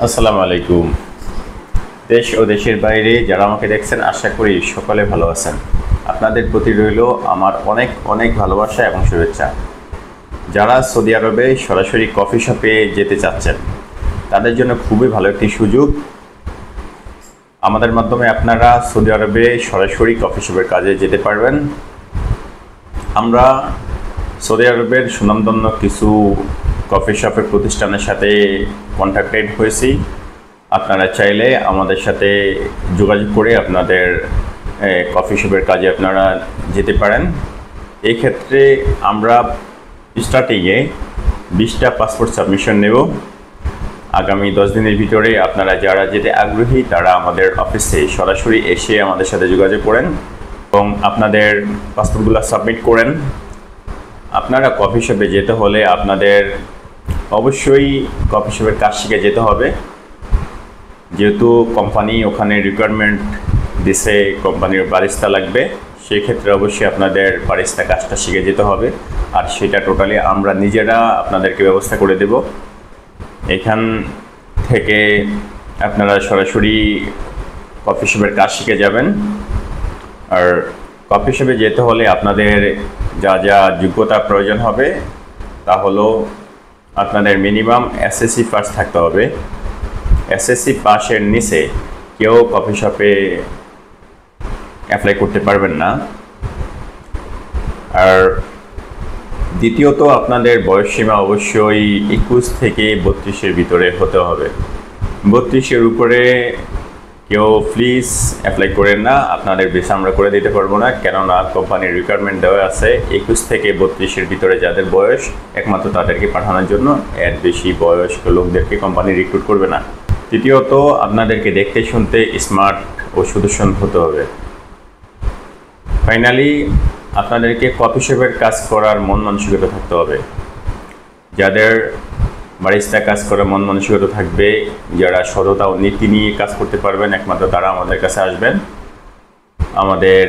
আসসালামু আলাইকুম। দেশ ও দেশের বাইরে যারা আমাকে দেখছেন, আশা করি সকলে ভালো আছেন। আপনাদের প্রতি রইল আমার অনেক অনেক ভালোবাসা এবং শুভেচ্ছা। যারা সৌদি আরবে সরাসরি কফি শপে যেতে চাচ্ছেন, তাদের জন্য খুবই ভালো একটি সুযোগ। আমাদের মাধ্যমে আপনারা সৌদি আরবে সরাসরি কফি শপের কাজে যেতে পারবেন। আমরা সৌদি আরবের সুনামধন্য কিছু কফি শপের প্রতিষ্ঠানের সাথে কন্ট্যাক্টেড হয়েছি। আপনারা চাইলে আমাদের সাথে যোগাযোগ করে আপনাদের কফি শপের কাজে আপনারা যেতে পারেন। এই ক্ষেত্রে আমরা স্টার্টিংয়ে 20টা পাসপোর্ট সাবমিশন নেব। আগামী 10 দিনের ভিতরে আপনারা যারা যেতে আগ্রহী তারা আমাদের অফিসে সরাসরি এসে আমাদের সাথে যোগাযোগ করেন এবং আপনাদের পাসপোর্টগুলো সাবমিট করেন। আপনারা কফি শপে যেতে হলে আপনাদের অবশ্যই কফি শপের কাজ শিখে যেতে হবে, যেহেতু কোম্পানি ওখানে রিকোয়ারমেন্ট দিছে কোম্পানির বারিস্তা লাগবে। সেই ক্ষেত্রে অবশ্যই আপনাদের বারিস্তা কাজটা শিখে যেতে হবে, আর সেটা টোটালি আমরা নিজেরা আপনাদেরকে ব্যবস্থা করে দেব। এখান থেকে আপনারা সরাসরি কফি শপের কাজ শিখে যাবেন। আর কফি শপে যেতে হলে আপনাদের যা যা যোগ্যতা প্রয়োজন হবে তা হলো আপনাদের মিনিমাম এসএসসি পাস থাকতে হবে। এসএসসি পাসের নিচে কেউ কফি শপে অ্যাপ্লাই করতে পারবেন না। আর দ্বিতীয়ত আপনাদের বয়সসীমা অবশ্যই 21 থেকে 32-এর ভিতরে হতে হবে। 32-এর উপরে কেউ প্লিজ অ্যাপ্লাই করেন না, আপনাদের ভিসা আমরা করে দিতে পারবো না, কেননা কোম্পানির রিকোয়ারমেন্ট দেওয়া আছে 21 থেকে 32-এর ভিতরে যাদের বয়স, একমাত্র তাদেরকে পাঠানোর জন্য। এর বেশি বয়স্ক লোকদেরকে কোম্পানি রিক্রুট করবে না। তৃতীয়ত আপনাদেরকে দেখতে শুনতে স্মার্ট ও সুদর্শন হতে হবে। ফাইনালি আপনাদেরকে কফি শপের কাজ করার মন মানসিকতা থাকতে হবে। যাদের বারিস্তা কাজ করার মন মানসিকতা থাকবে, যারা সততা ও নীতি নিয়ে কাজ করতে পারবেন, একমাত্র তারা আমাদের কাছে আসবেন। আমাদের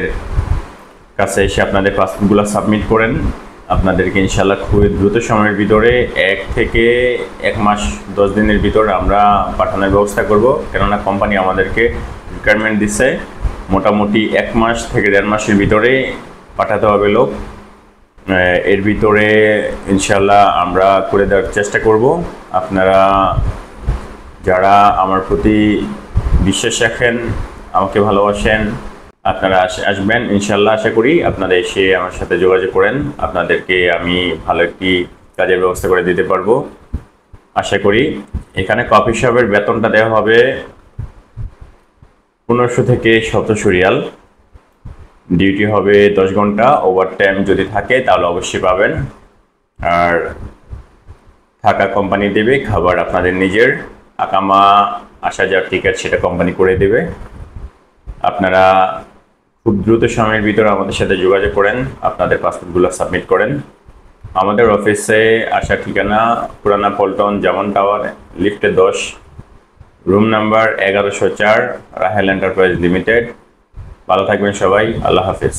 কাছে এসে আপনাদের পাসপোর্টগুলো সাবমিট করেন। আপনাদেরকে ইনশাআল্লাহ খুবই দ্রুত সময়ের ভিতরে 1 থেকে 1 মাস 10 দিনের ভিতরে আমরা পাঠানোর ব্যবস্থা করব, কেননা কোম্পানি আমাদেরকে রিকোয়ারমেন্ট দিচ্ছে মোটামুটি 1 মাস থেকে 1.5 মাসের ভিতরে পাঠাতে হবে লোক। এর ভিতরে ইনশাআল্লাহ আমরা করে দেওয়ার চেষ্টা করব। আপনারা যারা আমার প্রতি বিশ্বাস রাখেন, আমাকে ভালোবাসেন, আপনারা আসবেন ইনশাআল্লাহ। আশা করি আপনারা এসে আমার সাথে যোগাযোগ করেন, আপনাদেরকে আমি ভালো একটি কাজের ব্যবস্থা করে দিতে পারবো আশা করি। এখানে কফি শপের বেতনটা দেওয়া হবে 1500 থেকে 1700 রিয়াল। ডিউটি হবে 10 ঘন্টা, ওভারটাইম যদি থাকে তাহলে অবশ্যই পাবেন। আর থাকা কোম্পানি দেবে, খাবার আপনাদের নিজের, আকামা আসা যাওয়ার টিকিট সেটা কোম্পানি করে দেবে। আপনারা খুব দ্রুত সময়ের ভিতরে আমাদের সাথে যোগাযোগ করেন, আপনাদের পাসপোর্টগুলো সাবমিট করেন। আমাদের অফিসে আসার ঠিকানা পুরানা পল্টন জামান টাওয়ার, লিফটে 10, room number 1104, Rahel enterprise limited. ভালো থাকবেন সবাই, আল্লাহ হাফেজ।